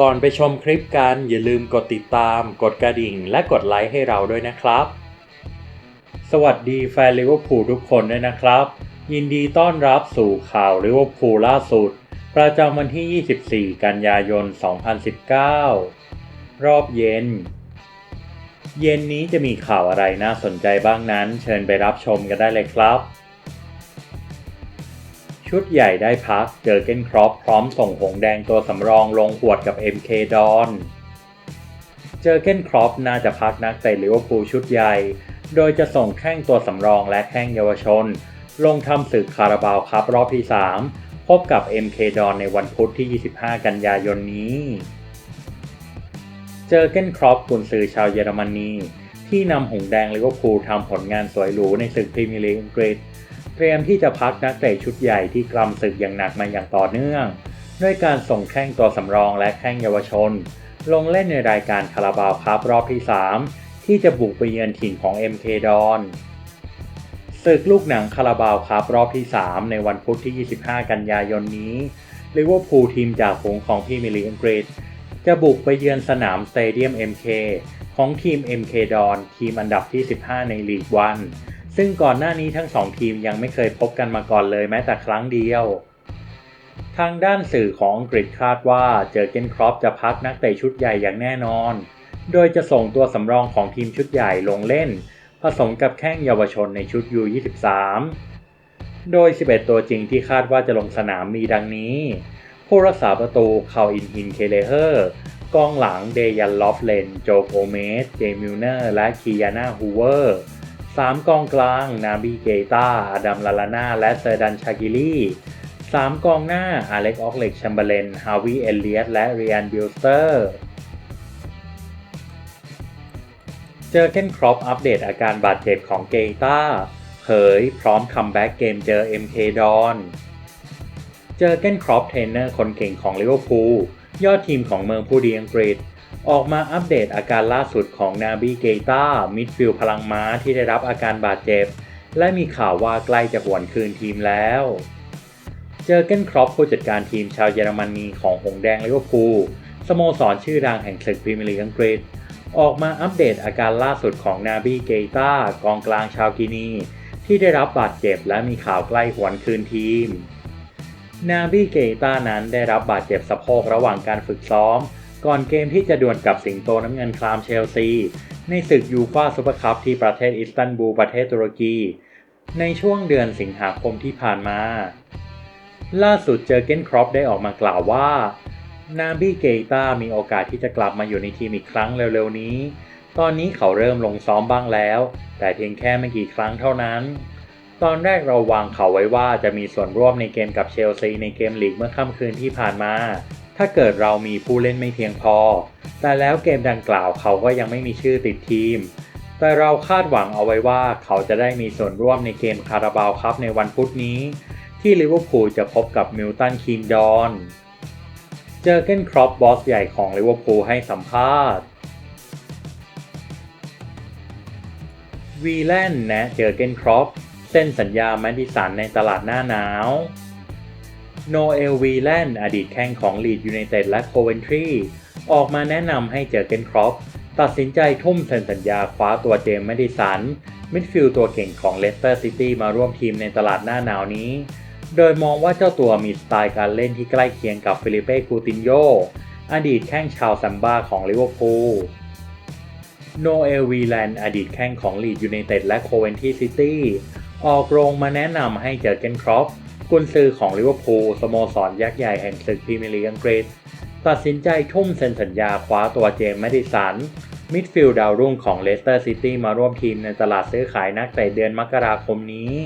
ก่อนไปชมคลิปกันอย่าลืมกดติดตามกดกระดิ่งและกดไลค์ให้เราด้วยนะครับสวัสดีแฟนลิเวอร์พูลทุกคนด้วยนะครับยินดีต้อนรับสู่ข่าวลิเวอร์พูลล่าสุดประจำวันที่ 24 กันยายน 2019 รอบเย็นนี้จะมีข่าวอะไรน่าสนใจบ้างนั้นเชิญไปรับชมกันได้เลยครับชุดใหญ่ได้พักเจอเก้นครอปพร้อมส่งหงแดงตัวสำรองลงหวดกับ MK ดอนเจอเก้นครอปน่าจะพักนักเตะลิเวอร์พูลชุดใหญ่โดยจะส่งแข้งตัวสำรองและแข้งเยาวชนลงทำศึกคาราบาวคัพรอบที่ 3พบกับ MK ดอนในวันพุธที่ 25 กันยายนนี้เจอเก้นครอปกุนซือชาวเยอรมนีที่นำหงแดงลิเวอร์พูลทำผลงานสวยหรูในศึกพรีเมียร์ลีกอังกฤษเตรียมที่จะพักนักเตะชุดใหญ่ที่กำศึกอย่างหนักมาอย่างต่อเนื่องด้วยการส่งแข้งตัวสำรองและแข้งเยาวชนลงเล่นในรายการคาราบาวคัพรอบที่ 3ที่จะบุกไปเยือนถิ่นของ MK ดอนศึกลูกหนังคาราบาวคัพรอบที่ 3ในวันพุธที่ 25 กันยายนนี้ลิเวอร์พูลทีมจากฝูงของพรีเมียร์ลีกอังกฤษจะบุกไปเยือนสนามสเตเดียม MK ของทีม MK ดอนทีมอันดับที่ 15 ในลีกวันซึ่งก่อนหน้านี้ทั้งสองทีมยังไม่เคยพบกันมาก่อนเลยแม้แต่ครั้งเดียวทางด้านสื่อของอังกฤษคาดว่าเจอเก้นครอปจะพักนักเตะชุดใหญ่อย่างแน่นอนโดยจะส่งตัวสำรองของทีมชุดใหญ่ลงเล่นผสมกับแข้งเยาวชนในชุด U23 โดย 11 ตัวจริงที่คาดว่าจะลงสนามมีดังนี้ผู้รักษาประตูคาอินฮินเคเลเฮอร์กองหลังเดยันลอฟเลนโจโกเมสเจมิลเนอร์และคียานาฮูเวอร์3 กองกลางนาบีเกตาอดัมลาลาน่าและเซอร์ดันชากิลี3 กองหน้าอเล็กออกเล็กแชมเบอร์เลนฮาวิเอเลียตและเรียนบิลสเตอร์เจอเก้นครอปอัปเดตอาการบาดเจ็บของเกตาเผยพร้อมคัมแบ็กเกมเจอ MK ดอนเจอเก้นครอปเทรนเนอร์คนเก่งของลิเวอร์พูลยอดทีมของเมืองผู้ดีอังกฤษออกมาอัปเดตอาการล่าสุดของนาบีเกตามิดฟิลด์พลังม้าที่ได้รับอาการบาดเจ็บและมีข่าวว่าใกล้จะหวนคืนทีมแล้วเจอเก้นครอปผู้จัดการทีมชาวเยอรมนีของหงแดงลิเวอร์พูลสโมสรชื่อดังแห่งศึกพรีเมียร์ลีกอังกฤษออกมาอัปเดตอาการล่าสุดของนาบีเกตากองกลางชาวกินีที่ได้รับบาดเจ็บและมีข่าวใกล้หวนคืนทีมนาบีเกตานั้นได้รับบาดเจ็บสะโพกระหว่างการฝึกซ้อมก่อนเกมที่จะดวลกับสิงโตน้ำเงินคลามเชลซีในศึกยูฟ่าซุปเปอร์คัพที่ประเทศอิสตันบูลประเทศตุรกีในช่วงเดือนสิงหาคมที่ผ่านมาล่าสุดเจอเก้นครอปได้ออกมากล่าวว่านาบีเกตามีโอกาสที่จะกลับมาอยู่ในทีมอีกครั้งเร็วๆนี้ตอนนี้เขาเริ่มลงซ้อมบ้างแล้วแต่เพียงแค่ไม่กี่ครั้งเท่านั้นตอนแรกเราวางเขาไว้ว่าจะมีส่วนร่วมในเกมกับเชลซีในเกมลีกเมื่อค่ำคืนที่ผ่านมาถ้าเกิดเรามีผู้เล่นไม่เพียงพอแต่แล้วเกมดังกล่าวเขาก็ยังไม่มีชื่อติดทีมแต่เราคาดหวังเอาไว้ว่าเขาจะได้มีส่วนร่วมในเกมคาราบาวคัพในวันพุธนี้ที่ลิเวอร์พูลจะพบกับมิลตันคีนดอนเจอเก้นครอปบอสใหญ่ของลิเวอร์พูลให้สัมภาษณ์วีแลนด์แนะเจอเก้นครอปเซ็นสัญญาแมดิสันในตลาดหน้าหนาวโนเอล วีแลนด์อดีตแข้งของลีดยูไนเต็ดและโคเวนทรีออกมาแนะนำให้เจอเก้นครอปตัดสินใจทุ่มเซ็นสัญญาคว้าตัวเจมส์แมดิสันมิดฟิลด์ตัวเก่งของเลสเตอร์ซิตี้มาร่วมทีมในตลาดหน้าหนาวนี้โดยมองว่าเจ้าตัวมีสไตล์การเล่นที่ใกล้เคียงกับฟิลิเป้ คูตินโญอดีตแข้งชาวซัมบ้าของลิเวอร์พูลโนเอล วีแลนด์อดีตแข้งของลีดยูไนเต็ดและโคเวนทรีซิตี้ออกโรงมาแนะนำให้เจอเก้นครอปกุนซือของลิเวอร์พูลสโมสรยักษ์ใหญ่แห่งศึกพรีเมียร์ลีกอังกฤษตัดสินใจทุ่มเซ็นสัญญาคว้าตัวเจมส์แมดิสันมิดฟิลด์ดาวรุ่งของเลสเตอร์ซิตี้มาร่วมทีมในตลาดซื้อขายนักเตะเดือนมกราคมนี้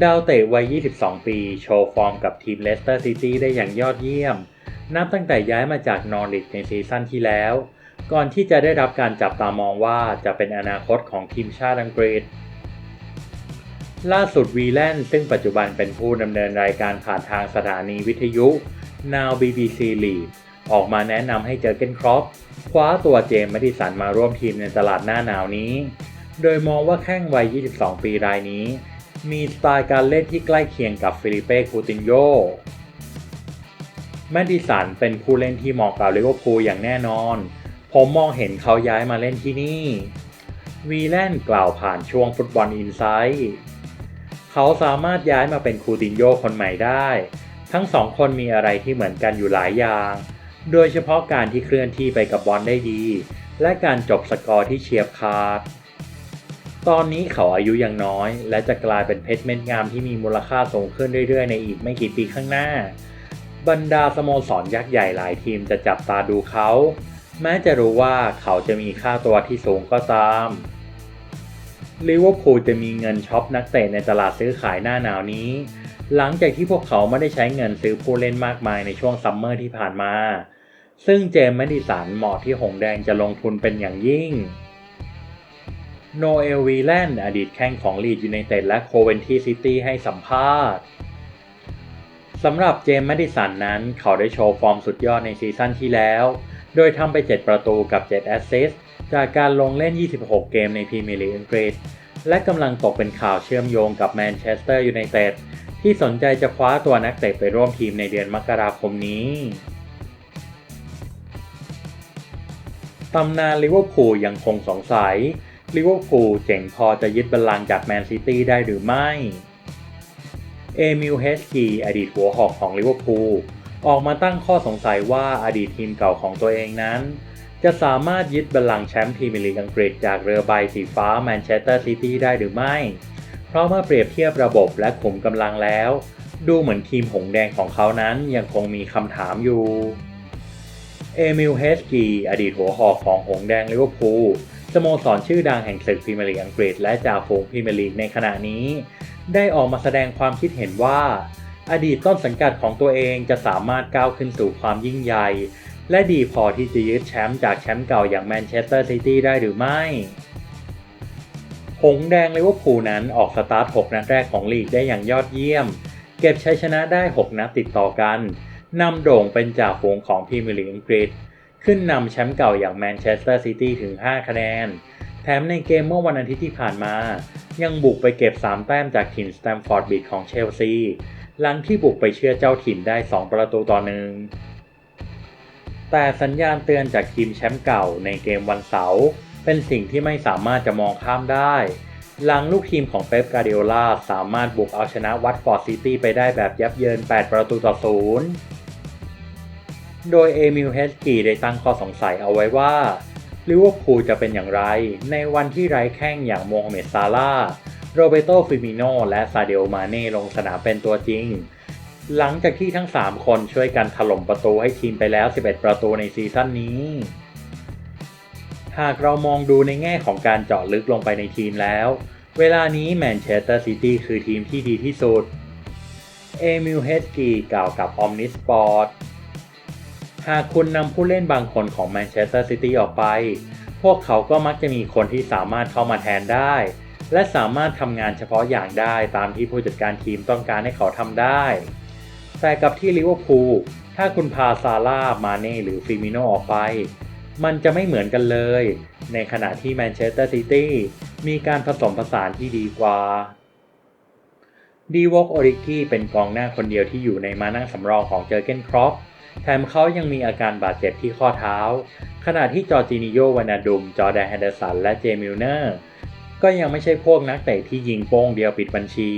ดาวเตะวัย 22 ปีโชว์ฟอร์มกับทีมเลสเตอร์ซิตี้ได้อย่างยอดเยี่ยมนับตั้งแต่ย้ายมาจากนอริชในซีซั่นที่แล้วก่อนที่จะได้รับการจับตามองว่าจะเป็นอนาคตของทีมชาติอังกฤษล่าสุดวีแลนด์ซึ่งปัจจุบันเป็นผู้ดำเนินรายการผ่านทางสถานีวิทยุ Now BBC League ออกมาแนะนำให้เจอเก้นครอปคว้าตัวเจมส์แมดิสันมาร่วมทีมในตลาดหน้าหนาวนี้โดยมองว่าแข้งวัย 22 ปีรายนี้มีสไตล์การเล่นที่ใกล้เคียงกับฟิลิเป้ คูตินโญ แมดิสันเป็นผู้เล่นที่เหมาะกับลิเวอร์พูลอย่างแน่นอนผมมองเห็นเขาย้ายมาเล่นที่นี่วีแลนด์กล่าวผ่านช่วงฟุตบอลอินไซต์เขาสามารถย้ายมาเป็นคูตินโญ่คนใหม่ได้ทั้งสองคนมีอะไรที่เหมือนกันอยู่หลายอย่างโดยเฉพาะการที่เคลื่อนที่ไปกับบอลได้ดีและการจบสกอร์ที่เฉียบขาดตอนนี้เขาอายุยังน้อยและจะกลายเป็นเพชรเม็ดงามที่มีมูลค่าสูงขึ้นเรื่อยๆในอีกไม่กี่ปีข้างหน้าบรรดาสโมสรยักษ์ใหญ่หลายทีมจะจับตาดูเขาแม้จะรู้ว่าเขาจะมีค่าตัวที่สูงก็ตามลิเวอร์พูลจะมีเงินช็อปนักเตะในตลาดซื้อขายหน้าหนาวนี้หลังจากที่พวกเขาไม่ได้ใช้เงินซื้อผู้เล่นมากมายในช่วงซัมเมอร์ที่ผ่านมาซึ่งเจมส์ แมดิสันเหมาะที่หงส์แดงจะลงทุนเป็นอย่างยิ่งโนเอล วีแลนด์อดีตแข้งของลีดส์ยูไนเต็ดและโคเวนทรีซิตี้ให้สัมภาษณ์สำหรับเจมส์ แมดิสันนั้นเขาได้โชว์ฟอร์มสุดยอดในซีซั่นที่แล้วโดยทำไป7ประตูกับ7แอสซิสต์จากการลงเล่น26เกมในพรีเมียร์ลีกอังกฤษและกำลังตกเป็นข่าวเชื่อมโยงกับแมนเชสเตอร์ยูไนเต็ดที่สนใจจะคว้าตัวนักเตะไปร่วมทีมในเดือนมกราคมนี้ตำนานลิเวอร์พูลยังคงสงสัยลิเวอร์พูลเจ๋งพอจะยึดบัลลังก์จากแมนซิตี้ได้หรือไม่เอมิล เฮสกีอดีตหัวหอกของลิเวอร์พูลออกมาตั้งข้อสงสัยว่าอดีตทีมเก่าของตัวเองนั้นจะสามารถยึดบัลลังก์แชมป์พรีเมียร์ลีกอังกฤษจากเรือใบสีฟ้าแมนเชสเตอร์ซิตี้ได้หรือไม่เพราะเมื่อเปรียบเทียบระบบและขุมกำลังแล้วดูเหมือนทีมหงส์แดงของเขานั้นยังคงมีคำถามอยู่เอมิล เฮสกีอดีตหัวหอกของหงส์แดงลิเวอร์พูลสโมสรชื่อดังแห่งศึกพรีเมียร์ลีกอังกฤษและจ่าฝูงพรีเมียร์ลีกในขณะนี้ได้ออกมาแสดงความคิดเห็นว่าอดีตต้นสังกัดของตัวเองจะสามารถก้าวขึ้นสู่ความยิ่งใหญ่และดีพอที่จะยึดแชมป์จากแชมป์เก่าอย่างแมนเชสเตอร์ซิตี้ได้หรือไม่หงส์แดงลิเวอร์พูลนั้นออกสตาร์ท6นัดแรกของลีกได้อย่างยอดเยี่ยมเก็บชัยชนะได้6นัดติดต่อกันนำโด่งเป็นจ่าฝูงของพรีเมียร์ลีกอังกฤษขึ้นนำแชมป์เก่าอย่างแมนเชสเตอร์ซิตี้ถึง5คะแนนแถมในเกมเมื่อวันอาทิตย์ที่ผ่านมายังบุกไปเก็บ3แต้มจากถิ่นสแตมฟอร์ดบริดจ์ของเชลซีหลังที่บุกไปเชื่อเจ้าถิ่นได้2ประตูต่อ1แต่สัญญาณเตือนจากทีมแชมป์เก่าในเกมวันเสาร์เป็นสิ่งที่ไม่สามารถจะมองข้ามได้หลังลูกทีมของเป๊ป การ์ดิโอลาสามารถบุกเอาชนะวัตฟอร์ดซิตี้ไปได้แบบยับเยิน8ประตูต่อ0โดยเอมิล เฮสกีได้ตั้งข้อสงสัยเอาไว้ว่าลิเวอร์พูลจะเป็นอย่างไรในวันที่ไร้แข้งอย่างโมฮัมเหม็ด ซาลาห์ โรเบโต ฟิมิโนและซาดิโอ มาเน่ลงสนามเป็นตัวจริงหลังจากที่ทั้ง3คนช่วยกันถล่มประตูให้ทีมไปแล้ว11ประตูในซีซั่นนี้หากเรามองดูในแง่ของการเจาะลึกลงไปในทีมแล้วเวลานี้แมนเชสเตอร์ซิตี้คือทีมที่ดีที่สุดเอมิล เฮสกีกล่าวกับออมนิสปอร์ตหากคุณนำผู้เล่นบางคนของแมนเชสเตอร์ซิตี้ออกไปพวกเขาก็มักจะมีคนที่สามารถเข้ามาแทนได้และสามารถทำงานเฉพาะอย่างได้ตามที่ผู้จัดการทีมต้องการให้เขาทำได้แต่กับที่ลิเวอร์พูลถ้าคุณพาซาร่าห์ มาเน่หรือฟิมิโนออกไปมันจะไม่เหมือนกันเลยในขณะที่แมนเชสเตอร์ซิตี้มีการผสมผสานที่ดีกว่าดีวอก โอริกี้เป็นกองหน้าคนเดียวที่อยู่ในม้านั่งสำรองของเจอร์เก้น ครอปแถมเขายังมีอาการบาดเจ็บที่ข้อเท้าขณะที่จอร์จินิโญ่ วานาดุม จอร์แดน แฮนเดอร์สันและเจมิลเนอร์ก็ยังไม่ใช่พวกนักเตะที่ยิงโป้งเดียวปิดบัญชี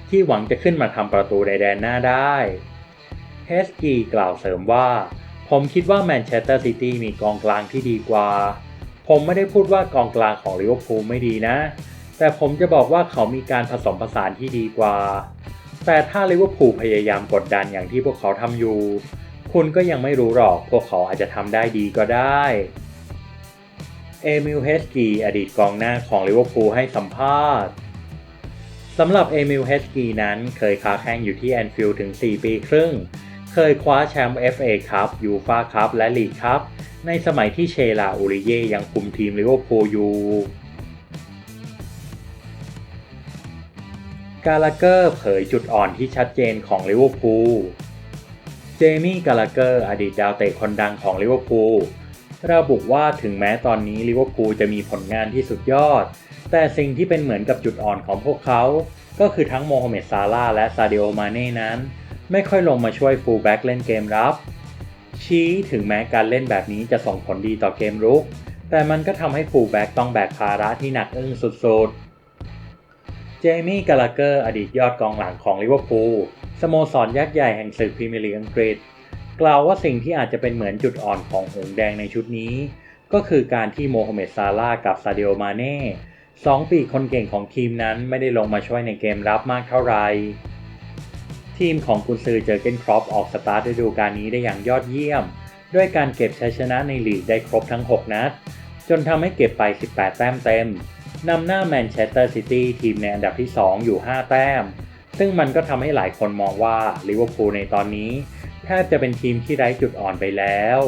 ที่หวังจะขึ้นมาทำประตูในแดนหน้าได้เฮสกีกล่าวเสริมว่าผมคิดว่าแมนเชสเตอร์ซิตี้มีกองกลางที่ดีกว่าผมไม่ได้พูดว่ากองกลางของลิเวอร์พูลไม่ดีนะแต่ผมจะบอกว่าเขามีการผสมผสานที่ดีกว่าแต่ถ้าลิเวอร์พูลพยายามกดดันอย่างที่พวกเขาทำอยู่คุณก็ยังไม่รู้หรอกพวกเขาอาจจะทำได้ดีก็ได้เอมิล เฮสกีอดีตกองหน้าของลิเวอร์พูลให้สัมภาษณ์สำหรับเอมิล เฮสกีนั้นเคยค้าแข่งอยู่ที่แอนฟิลด์ถึง4ปีครึ่งเคยคว้าแชมป์ FA คัพ ยูฟ่าคัพและลีกคัพในสมัยที่เชลา อูริเย่ยังคุมทีมลิเวอร์พูลอยู่กาลาเกอร์เผยจุดอ่อนที่ชัดเจนของลิเวอร์พูลเจมี่ กาลาเกอร์อดีตดาวเตะคนดังของลิเวอร์พูลระบุว่าถึงแม้ตอนนี้ลิเวอร์พูลจะมีผลงานที่สุดยอดแต่สิ่งที่เป็นเหมือนกับจุดอ่อนของพวกเขาก็คือทั้งโมฮัมเหม็ด ซาลาห์และซาดิโอ มาเน่นั้นไม่ค่อยลงมาช่วยฟูลแบ็กเล่นเกมรับ ชี้ถึงแม้การเล่นแบบนี้จะส่งผลดีต่อเกมรุกแต่มันก็ทำให้ฟูลแบ็กต้องแบกภาระที่หนักอึ้งสุดๆเจมี่กาลาเกอร์อดีตยอดกองหลังของลิเวอร์พูลสโมสรยักษ์ใหญ่แห่งศึกพรีเมียร์ลีกอังกฤษกล่าวว่าสิ่งที่อาจจะเป็นเหมือนจุดอ่อนของหงส์แดงในชุดนี้ก็คือการที่โมฮัมเหม็ดซาลาห์กับซาดิโอมาเน่สองปีกคนเก่งของทีมนั้นไม่ได้ลงมาช่วยในเกมรับมากเท่าไหร่ทีมของกุนซือเจอร์เก้นคล็อปออกสตาร์ทฤดูกาลนี้ได้อย่างยอดเยี่ยมด้วยการเก็บชัยชนะในลีกได้ครบทั้ง6นัดจนทำให้เก็บไป18แต้มเต็มนำหน้าแมนเชสเตอร์ซิตี้ทีมในอันดับที่2อยู่5แต้มซึ่งมันก็ทำให้หลายคนมองว่าลิเวอร์พูลในตอนนี้แทบจะเป็นทีมที่ไร้จุดอ่อนไปแล้ว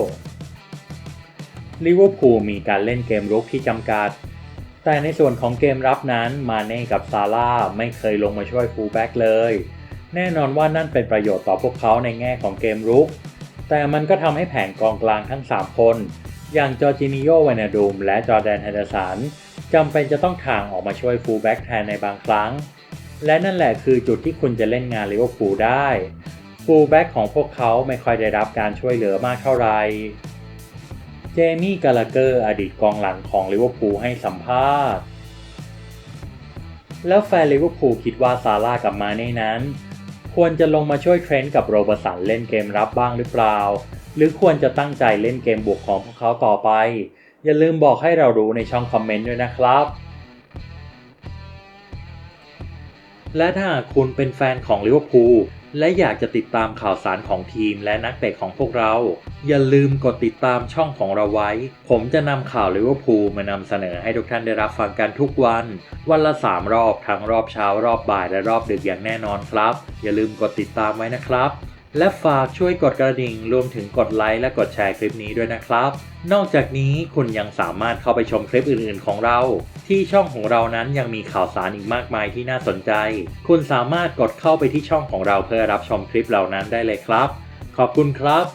ลิเวอร์พูลมีการเล่นเกมรุกที่จำกัดแต่ในส่วนของเกมรับนั้นมาเน่กับซาร่าไม่เคยลงมาช่วยฟูลแบ็กเลยแน่นอนว่านั่นเป็นประโยชน์ต่อพวกเขาในแง่ของเกมรุกแต่มันก็ทำให้แผงกองกลางทั้ง3คนอย่างจอร์จินิโย วานาดูมและจอร์แดน เฮนเดอร์สันจำเป็นจะต้องทางออกมาช่วยฟูลแบ็กแทนในบางครั้งและนั่นแหละคือจุดที่คุณจะเล่นงานลิเวอร์พูลได้ฟูลแบ็กของพวกเขาไม่ค่อยได้รับการช่วยเหลือมากเท่าไหร่เจมี่กาลาเกอร์อดีตกองหลังของลิเวอร์พูลให้สัมภาษณ์แล้วแฟนลิเวอร์พูลคิดว่าซาร่ากับมาเน่นั้นควรจะลงมาช่วยเทรนต์กับโรเบอร์ตสันเล่นเกมรับบ้างหรือเปล่าหรือควรจะตั้งใจเล่นเกมบุกของพวกเขาต่อไปอย่าลืมบอกให้เรารู้ในช่องคอมเมนต์ด้วยนะครับและถ้าหากคุณเป็นแฟนของลิเวอร์พูลและอยากจะติดตามข่าวสารของทีมและนักเตะของพวกเราอย่าลืมกดติดตามช่องของเราไว้ผมจะนำข่าวลิเวอร์พูลมานำเสนอให้ทุกท่านได้รับฟังกันทุกวันวันละ3รอบทั้งรอบเช้ารอบบ่ายและรอบดึกอย่างแน่นอนครับอย่าลืมกดติดตามไว้นะครับและฝากช่วยกดกระดิ่งรวมถึงกดไลค์และกดแชร์คลิปนี้ด้วยนะครับนอกจากนี้คุณยังสามารถเข้าไปชมคลิปอื่นๆของเราที่ช่องของเรานั้นยังมีข่าวสารอีกมากมายที่น่าสนใจคุณสามารถกดเข้าไปที่ช่องของเราเพื่อรับชมคลิปเหล่านั้นได้เลยครับขอบคุณครับ